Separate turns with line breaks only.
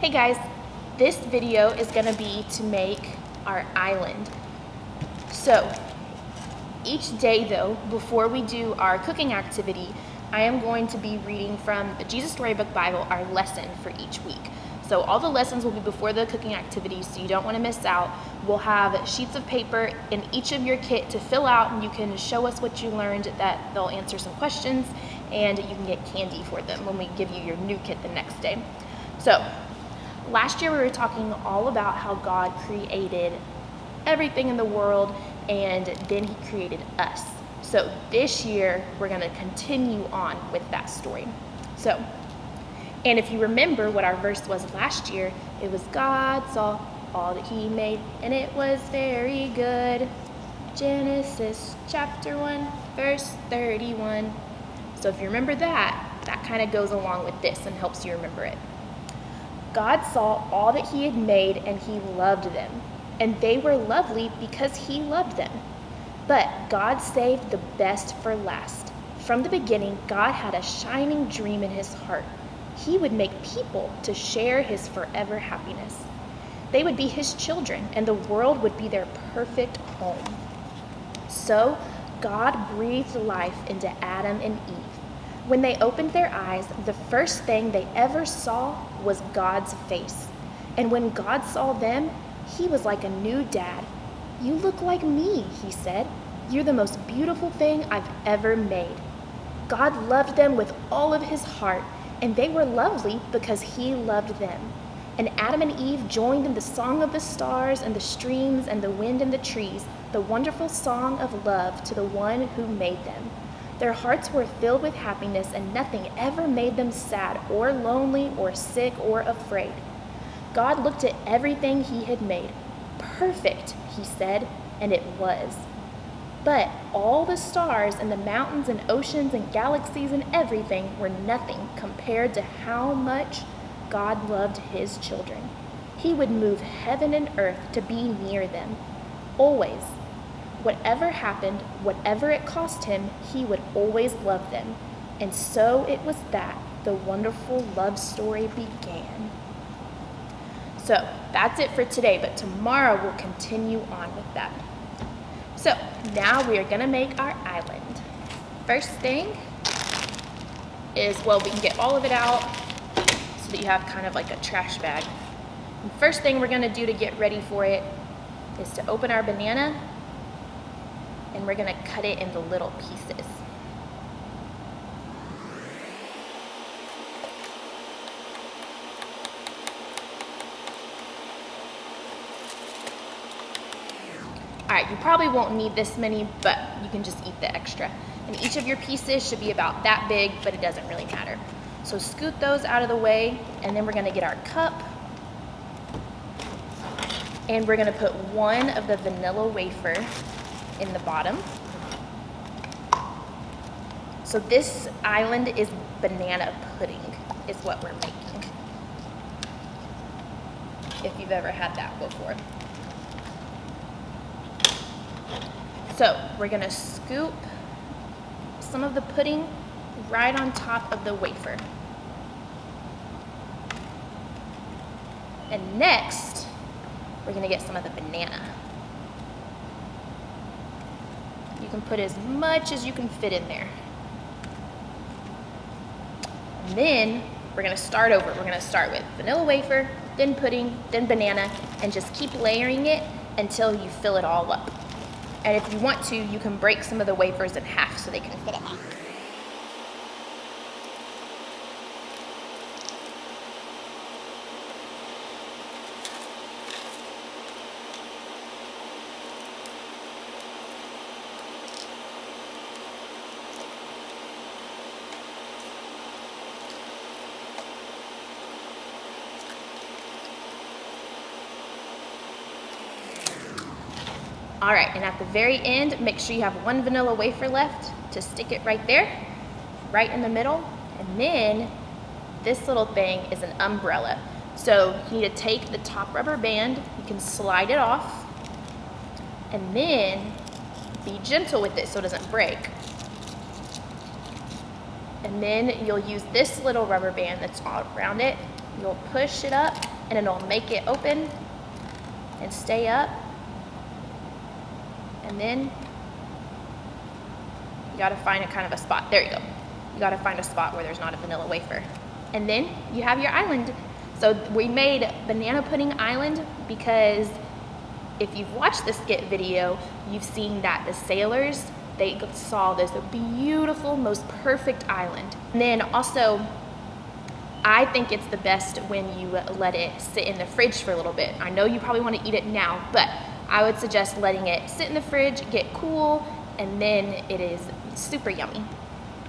Hey guys, this video is gonna be to make our island. So each day though, before we do our cooking activity, I am going to be reading from the Jesus Storybook Bible, our lesson for each week. So all the lessons will be before the cooking activities, so you don't want to miss out. We'll have sheets of paper in each of your kit to fill out, and you can show us what you learned, that they'll answer some questions, and you can get candy for them when we give you your new kit the next day. So last year we were talking all about how God created everything in the world, and then he created us. So this year we're going to continue on with that story. And if you remember what our verse was last year, it was God saw all that he made, and it was very good. Genesis chapter 1, verse 31. So if you remember that kind of goes along with this and helps you remember it. God saw all that he had made, and he loved them. And they were lovely because he loved them. But God saved the best for last. From the beginning, God had a shining dream in his heart. He would make people to share his forever happiness. They would be his children, and the world would be their perfect home. So God breathed life into Adam and Eve. When they opened their eyes, the first thing they ever saw was God's face. And when God saw them, he was like a new dad. "You look like me," he said. "You're the most beautiful thing I've ever made." God loved them with all of his heart, and they were lovely because he loved them. And Adam and Eve joined in the song of the stars and the streams and the wind and the trees, the wonderful song of love to the one who made them. Their hearts were filled with happiness, and nothing ever made them sad or lonely or sick or afraid. God looked at everything he had made. "Perfect," he said, and it was. But all the stars and the mountains and oceans and galaxies and everything were nothing compared to how much God loved his children. He would move heaven and earth to be near them, always. Whatever happened, whatever it cost him, he would always love them. And so it was that the wonderful love story began. So that's it for today, but tomorrow we'll continue on with that. So now we are gonna make our island. First thing is, we can get all of it out so that you have kind of like a trash bag. And first thing we're gonna do to get ready for it is to open our banana, and we're gonna cut it into little pieces. All right, you probably won't need this many, but you can just eat the extra. And each of your pieces should be about that big, but it doesn't really matter. So scoot those out of the way, and then we're gonna get our cup, and we're gonna put one of the vanilla wafer in the bottom. So this island is banana pudding, is what we're making, if you've ever had that before. So we're gonna scoop some of the pudding right on top of the wafer. And next, we're gonna get some of the banana. You can put as much as you can fit in there. And then we're gonna start over. We're gonna start with vanilla wafer, then pudding, then banana, and just keep layering it until you fill it all up. And if you want to, you can break some of the wafers in half so they can fit them up. All right, and at the very end, make sure you have one vanilla wafer left to stick it right there, right in the middle. And then this little thing is an umbrella. So you need to take the top rubber band, you can slide it off, and then be gentle with it so it doesn't break. And then you'll use this little rubber band that's all around it. You'll push it up and it'll make it open and stay up. And then you gotta find a kind of a spot. There you go. You gotta find a spot where there's not a vanilla wafer. And then you have your island. So we made banana pudding island because if you've watched the skit video, you've seen that the sailors, they saw this beautiful, most perfect island. And then also, I think it's the best when you let it sit in the fridge for a little bit. I know you probably want to eat it now, but I would suggest letting it sit in the fridge, get cool, and then it is super yummy.